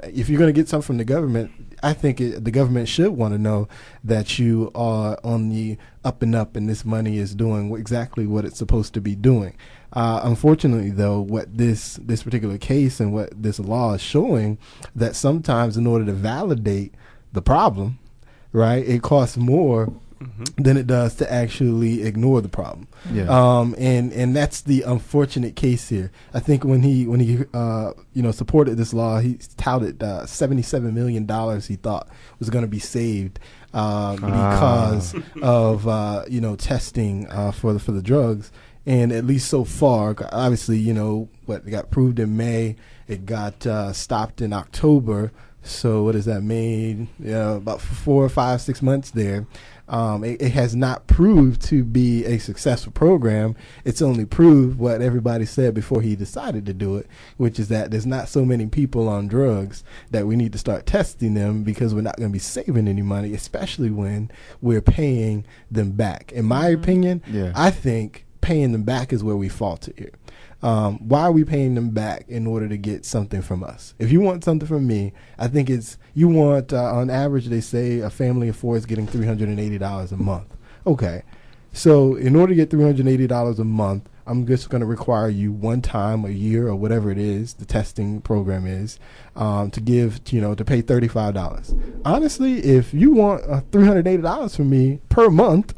If you're going to get something from the government, I think the government should want to know that you are on the up and up and this money is doing exactly what it's supposed to be doing. Unfortunately, though, what this particular case and what this law is showing, that sometimes in order to validate the problem, right, it costs more than it does to actually ignore the problem. And that's the unfortunate case here. I think when he supported this law, he touted $77 million he thought was going to be saved because of testing for the drugs. And at least so far, obviously, it got proved in May, it got stopped in October. So what has that made? About 4 or 5, 6 months there. It has not proved to be a successful program. It's only proved what everybody said before he decided to do it, which is that there's not so many people on drugs that we need to start testing them because we're not going to be saving any money, especially when we're paying them back. In my opinion, I think paying them back is where we falter here. Why are we paying them back in order to get something from us? If you want something from me, I think you want, on average, they say a family of 4 is getting $380 a month. Okay. So in order to get $380 a month, I'm just going to require you one time a year or whatever it is, the testing program is, to pay $35. Honestly, if you want $380 from me per month,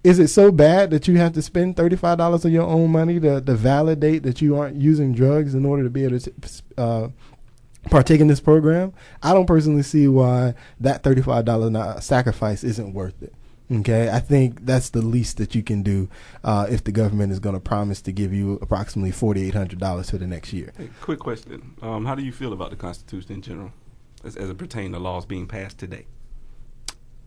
is it so bad that you have to spend $35 of your own money to validate that you aren't using drugs in order to be able to partake in this program? I don't personally see why that $35 sacrifice isn't worth it. Okay, I think that's the least that you can do if the government is going to promise to give you approximately $4,800 for the next year. Hey, quick question. How do you feel about the Constitution in general as it pertains to laws being passed today?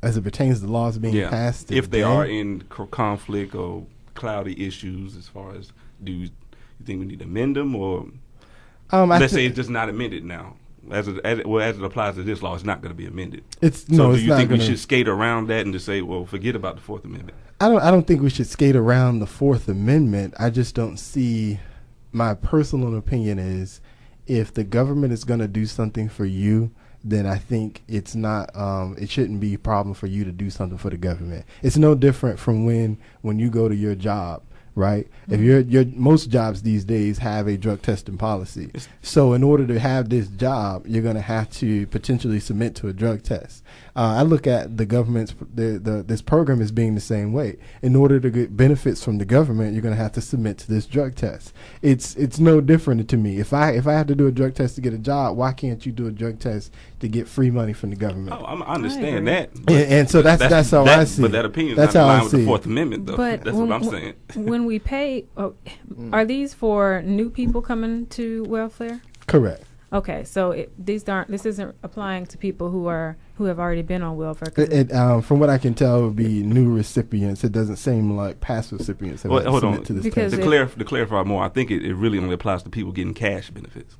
As it pertains to laws being passed today? If they are in conflict or cloudy issues, as far as, do you think we need to amend them, or let's say it's just not amended now? As it applies to this law, it's not going to be amended. Do you think we should skate around that and just say, well, forget about the Fourth Amendment? I don't think we should skate around the Fourth Amendment. I just don't see. My personal opinion is, if the government is going to do something for you, then I think it's not. It shouldn't be a problem for you to do something for the government. It's no different from when you go to your job, right? If your most jobs these days have a drug testing policy. So in order to have this job, you're going to have to potentially submit to a drug test. I look at the government's this program as being the same way. In order to get benefits from the government, you're going to have to submit to this drug test. It's no different to me. If I have to do a drug test to get a job, why can't you do a drug test to get free money from the government? Oh, I understand that. And so that's how I see it. But that opinion is not in line with the Fourth Amendment, though. But that's what I'm saying. When we pay, are these for new people coming to welfare? Correct. Okay, so this isn't applying to people who have already been on welfare. From what I can tell, it would be new recipients. It doesn't seem like past recipients have hold on. to this test. To clarify more, I think it really only applies to people getting cash benefits.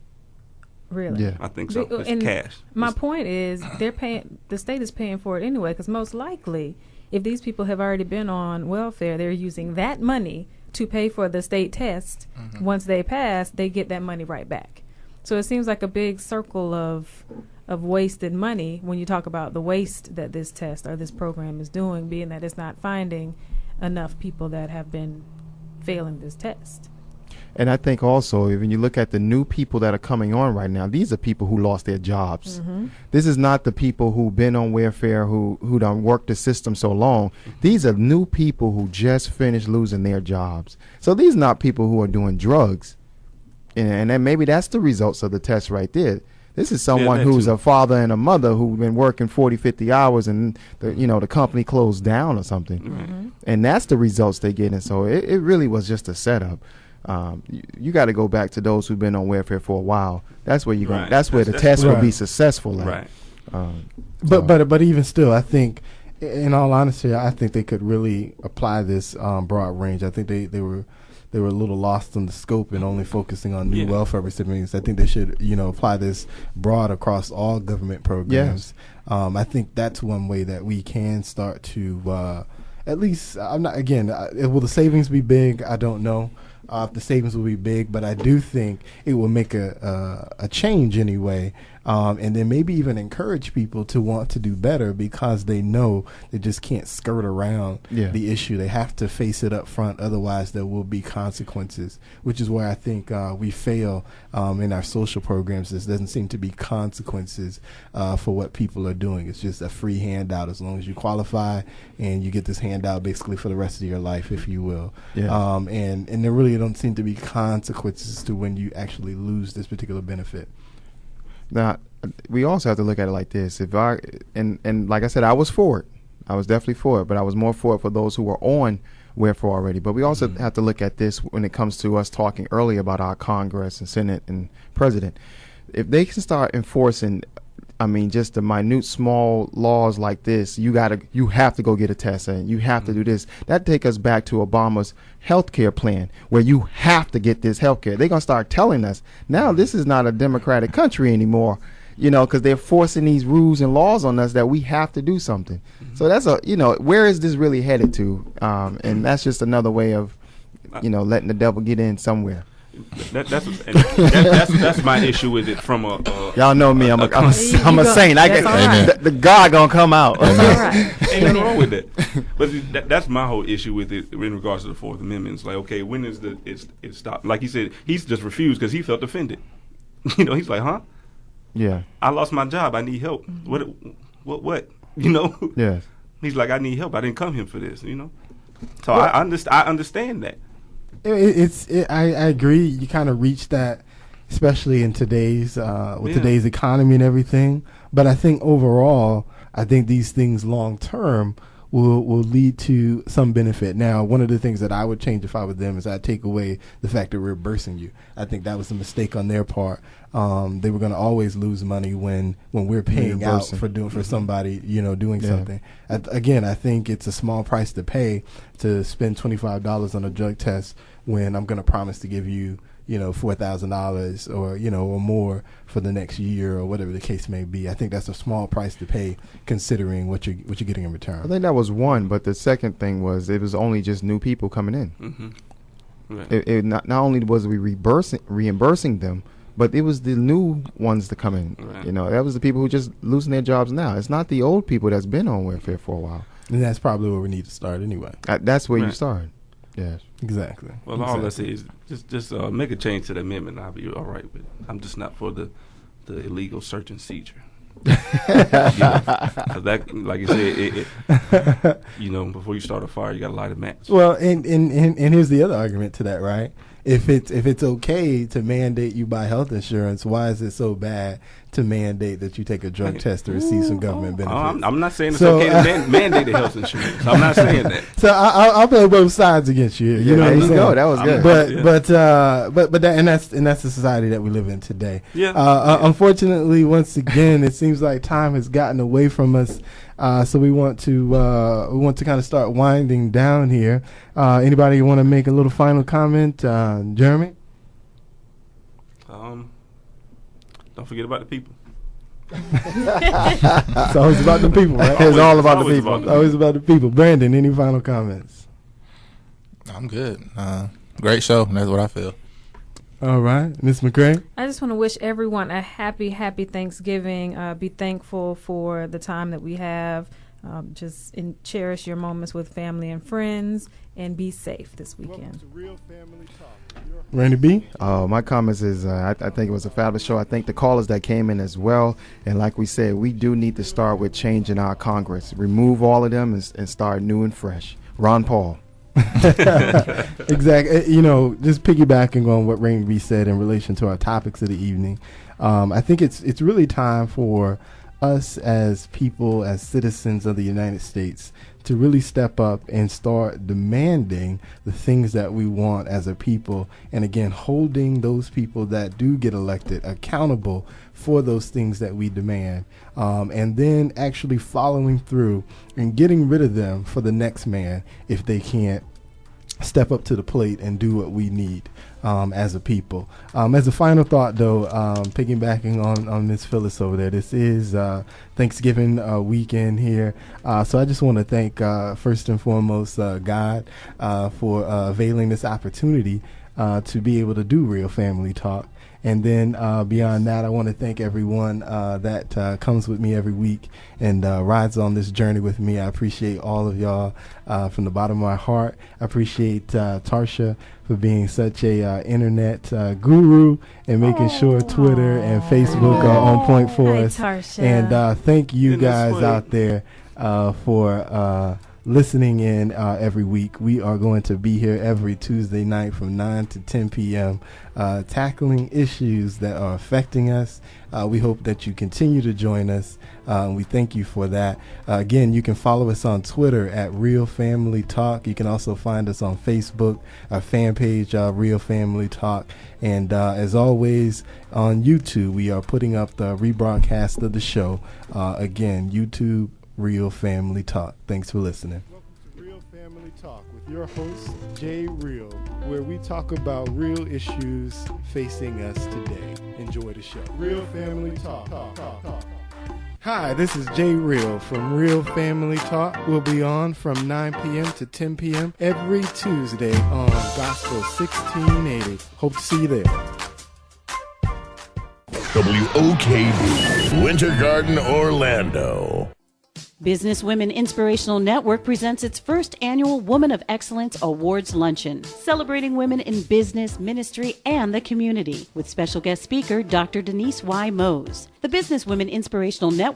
Really? Yeah, I think so. It's cash. My point is, the state is paying for it anyway, because most likely, if these people have already been on welfare, they're using that money to pay for the state test. Once they pass, they get that money right back. So it seems like a big circle of wasted money when you talk about the waste that this test or this program is doing, being that it's not finding enough people that have been failing this test. And I think also, when you look at the new people that are coming on right now, these are people who lost their jobs. This is not the people who've been on welfare, who done worked the system so long. These are new people who just finished losing their jobs. So these are not people who are doing drugs. And then maybe that's the results of the test right there. This is someone who's a father and a mother who've been working 40, 50 hours and the company closed down or something. And that's the results they're getting. So it really was just a setup. You got to go back to those who've been on welfare for a while. That's where you're going. That's where the test will be successful at. But even still, I think, in all honesty, I think they could really apply this broad range. I think they were a little lost in the scope and only focusing on new welfare recipients. I think they should apply this broad across all government programs. I think that's one way that we can start to at least. I'm not again. Will the savings be big? I don't know. If the savings will be big, but I do think it will make a change anyway, and then maybe even encourage people to want to do better because they know they just can't skirt around the issue. They have to face it up front, otherwise there will be consequences, which is where I think we fail in our social programs. There doesn't seem to be consequences for what people are doing. It's just a free handout as long as you qualify, and you get this handout basically for the rest of your life, if you will. And there really don't seem to be consequences to when you actually lose this particular benefit. Now, we also have to look at it like this. And like I said, I was for it. I was definitely for it, but I was more for it for those who were on welfare already. But we also have to look at this when it comes to us talking earlier about our Congress and Senate and President. If they can start enforcing, just the minute small laws like this, you have to go get a test and you have to do this. That take us back to Obama's health care plan, where you have to get this health care. They're going to start telling us now this is not a democratic country anymore, because they're forcing these rules and laws on us that we have to do something. So that's where is this really headed to? And that's just another way of, letting the devil get in somewhere. That's my issue with it. From y'all know me, I'm a saint. The God gonna come out. Ain't nothing wrong with that. But that's my whole issue with it in regards to the Fourth Amendment. It's like, okay, when is it stop? Like he said, he's just refused because he felt offended. He's like, huh? Yeah. I lost my job. I need help. What? Yes. He's like, I need help. I didn't come here for this. So I understand that. I agree. You kind of reach that, especially in today's today's economy and everything. But I think overall, these things long term will lead to some benefit. Now, one of the things that I would change if I were them is I'd take away the fact that we're reimbursing you. I think that was a mistake on their part. They were going to always lose money when we're paying out for somebody doing something. Again, I think it's a small price to pay to spend $25 on a drug test when I'm going to promise to give you $4,000 or or more for the next year or whatever the case may be. I think that's a small price to pay considering what you're getting in return. I think that was one, but the second thing was it was only just new people coming in. Right. It not only was we reimbursing them, but it was the new ones to come in. Right. That was the people who just losing their jobs now. It's not the old people that's been on welfare for a while. And that's probably where we need to start anyway. That's where you start. Yes, exactly. Well, all I say is just make a change to the amendment. I'll be all right with it. I'm just not for the illegal search and seizure. That, like you said, before you start a fire, you got to light a match. Well, and here's the other argument to that, right? If it's okay to mandate you buy health insurance, why is it so bad to mandate that you take a drug test to receive some government benefits? I'm not saying it's okay to mandate the health insurance. I'm not saying that. So I'll play both sides against you. You know what I'm saying? Go. That was good. But that's the society that we live in today. Yeah. Unfortunately, once again, it seems like time has gotten away from us. So we want to kind of start winding down here. Anybody want to make a little final comment, Jeremy? Don't forget about the people. It's always about the people, right? It's all about the people. Always about the people. Brandon, any final comments? I'm good. Great show. That's what I feel. All right, Ms. McCray. I just want to wish everyone a happy Thanksgiving. Be thankful for the time that we have. Cherish your moments with family and friends, and be safe this weekend. Welcome to Real Family Talk. Randy B? My comments is I think it was a fabulous show. I think the callers that came in as well. And like we said, we do need to start with changing our Congress. Remove all of them and start new and fresh. Ron Paul. Exactly. You know, just piggybacking on what Randy B said in relation to our topics of the evening, I think it's really time for us as people, as citizens of the United States, to really step up and start demanding the things that we want as a people, and again, holding those people that do get elected accountable for those things that we demand, and then actually following through and getting rid of them for the next man if they can't step up to the plate and do what we need as a people. As a final thought, though, piggybacking on Ms. Phyllis over there, this is Thanksgiving weekend here. So I just want to thank, first and foremost, God for availing this opportunity to be able to do Real Family Talk. And then beyond that, I want to thank everyone that comes with me every week and rides on this journey with me. I appreciate all of y'all from the bottom of my heart. I appreciate Tarsha for being such a internet guru and making sure Twitter and Facebook are on point for us. Tarsha. And thank you guys out there for listening in every week. We are going to be here every Tuesday night from 9 to 10 p.m. Tackling issues that are affecting us. We hope that you continue to join us. We thank you for that. Again, you can follow us on Twitter at Real Family Talk. You can also find us on Facebook, our fan page, Real Family Talk. And as always, on YouTube, we are putting up the rebroadcast of the show. Again, YouTube, Real Family Talk. Thanks for listening. Welcome to Real Family Talk with your host, Jay Real, where we talk about real issues facing us today. Enjoy the show. Real Family Talk. Hi, this is Jay Real from Real Family Talk. We'll be on from 9 p.m. to 10 p.m. every Tuesday on Gospel 1680. Hope to see you there. WOKB, Winter Garden, Orlando. Business Women Inspirational Network presents its first annual Woman of Excellence Awards Luncheon, celebrating women in business, ministry, and the community, with special guest speaker Dr. Denise Y. Mose. The Business Women Inspirational Network